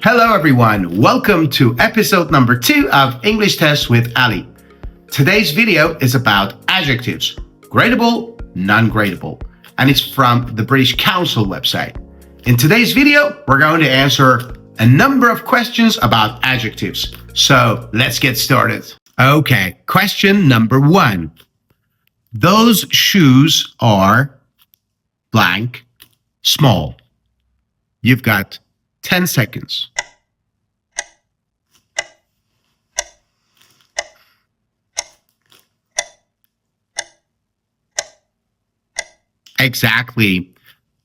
Hello everyone, welcome to episode number 2 of English Test with Ali. Today's video is about adjectives, gradable, non-gradable, and it's from the British Council website. In today's video, we're going to answer a number of questions about adjectives. So let's get started. Okay, question number 1. Those shoes are blank, small. You've got 10 seconds. Exactly.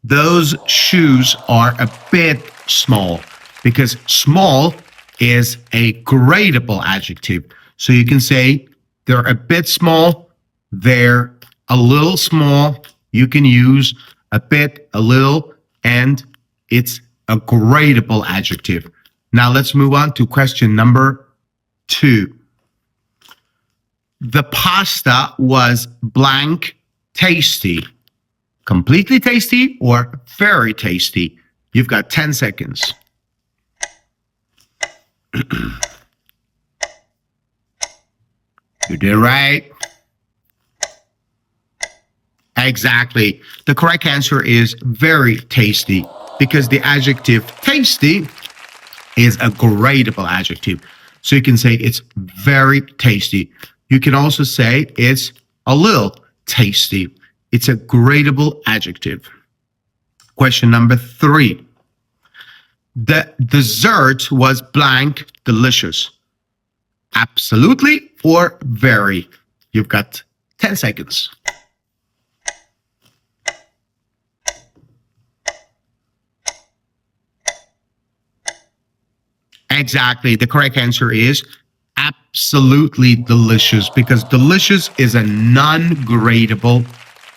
Those shoes are a bit small because small is a gradable adjective. So you can say they're a bit small, they're a little small. You can use a bit, a little, and it's a gradable adjective. Now let's move on to question number 2. The pasta was blank tasty. Completely tasty or very tasty? You've got 10 seconds. You did right. Exactly. The correct answer is very tasty because the adjective tasty is a gradable adjective. So you can say it's very tasty. You can also say it's a little tasty. It's a gradable adjective. Question number 3. The dessert was blank delicious. Absolutely or very? You've got 10 seconds. Exactly. The correct answer is absolutely delicious because delicious is a non-gradable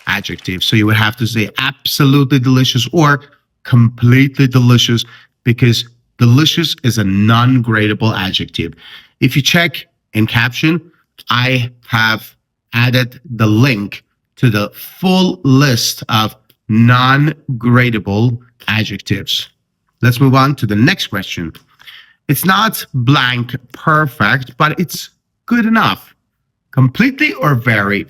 adjective. So you would have to say absolutely delicious or completely delicious because delicious is a non-gradable adjective. If you check in caption, I have added the link to the full list of non-gradable adjectives. Let's move on to the next question. It's not blank perfect, but it's good enough. Completely or very?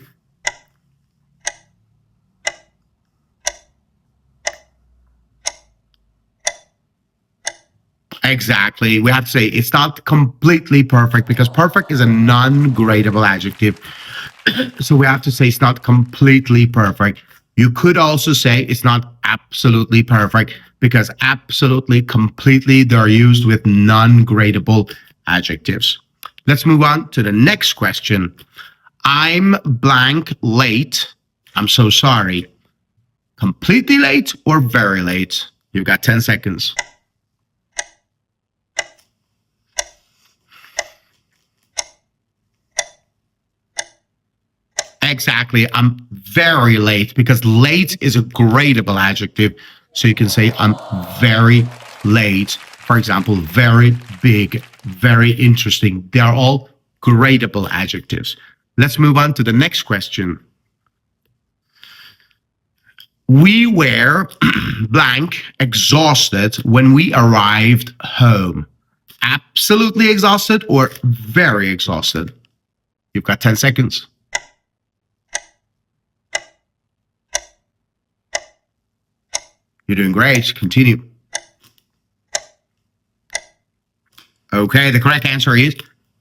Exactly. We have to say it's not completely perfect because perfect is a non-gradable adjective. So we have to say it's not completely perfect. You could also say it's not absolutely perfect because absolutely, completely, they're used with non-gradable adjectives. Let's move on to the next question. I'm blank late. I'm so sorry. Completely late or very late? You've got 10 seconds. Exactly. I'm very late because late is a gradable adjective. So you can say I'm very late. For example, very big, very interesting. They're all gradable adjectives. Let's move on to the next question. We were blank exhausted when we arrived home. Absolutely exhausted or very exhausted? You've got 10 seconds. You're doing great. Continue. Okay, the correct answer is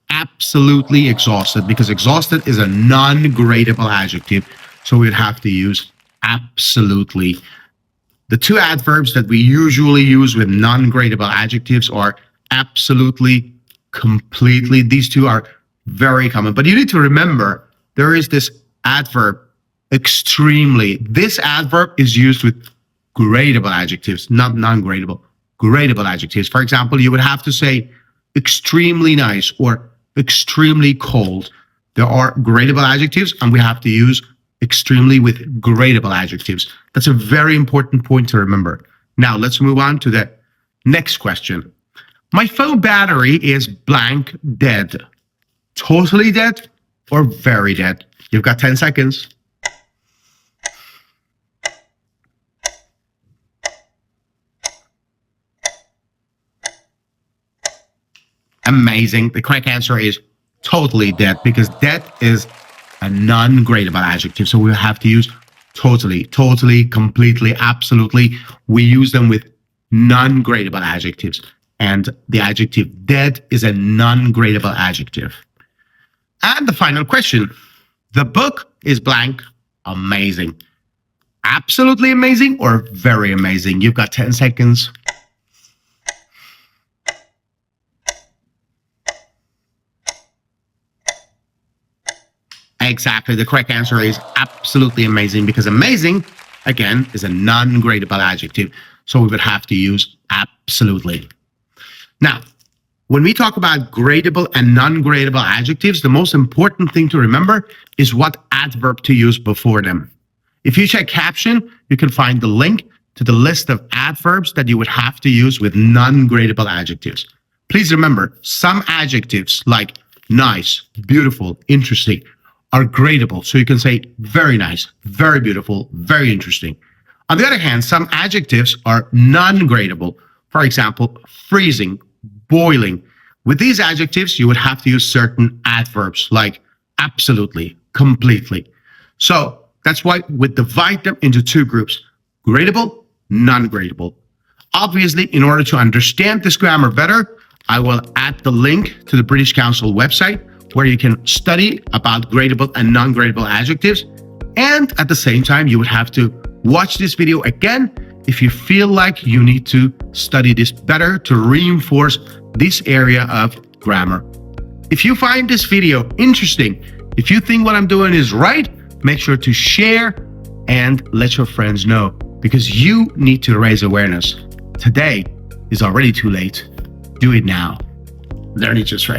absolutely exhausted because exhausted is a non-gradable adjective. So we'd have to use absolutely. The 2 adverbs that we usually use with non-gradable adjectives are absolutely, completely. These 2 are very common. But you need to remember there is this adverb, extremely. This adverb is used with gradable adjectives, not non-gradable, gradable adjectives. For example, you would have to say extremely nice or extremely cold. There are gradable adjectives and we have to use extremely with gradable adjectives. That's a very important point to remember. Now let's move on to the next question. My phone battery is blank dead. Totally dead or very dead? You've got 10 seconds. Amazing. The correct answer is totally dead, because dead is a non-gradable adjective. So we have to use totally, totally, completely, absolutely. We use them with non-gradable adjectives. And the adjective dead is a non-gradable adjective. And the final question. The book is blank. Amazing. Absolutely amazing or very amazing? You've got 10 seconds. Exactly. The correct answer is absolutely amazing, because amazing, again, is a non-gradable adjective. So we would have to use absolutely. Now, when we talk about gradable and non-gradable adjectives, the most important thing to remember is what adverb to use before them. If you check caption, you can find the link to the list of adverbs that you would have to use with non-gradable adjectives. Please remember, some adjectives like nice, beautiful, interesting are gradable. So you can say very nice, very beautiful, very interesting. On the other hand, some adjectives are non-gradable. For example, freezing, boiling. With these adjectives, you would have to use certain adverbs like absolutely, completely. So that's why we divide them into two groups: gradable, non-gradable. Obviously, in order to understand this grammar better, I will add the link to the British Council website, where you can study about gradable and non-gradable adjectives. And at the same time, you would have to watch this video again if you feel like you need to study this better to reinforce this area of grammar. If you find this video interesting, if you think what I'm doing is right, make sure to share and let your friends know, because you need to raise awareness. Today is already too late. Do it now. Learn it just right.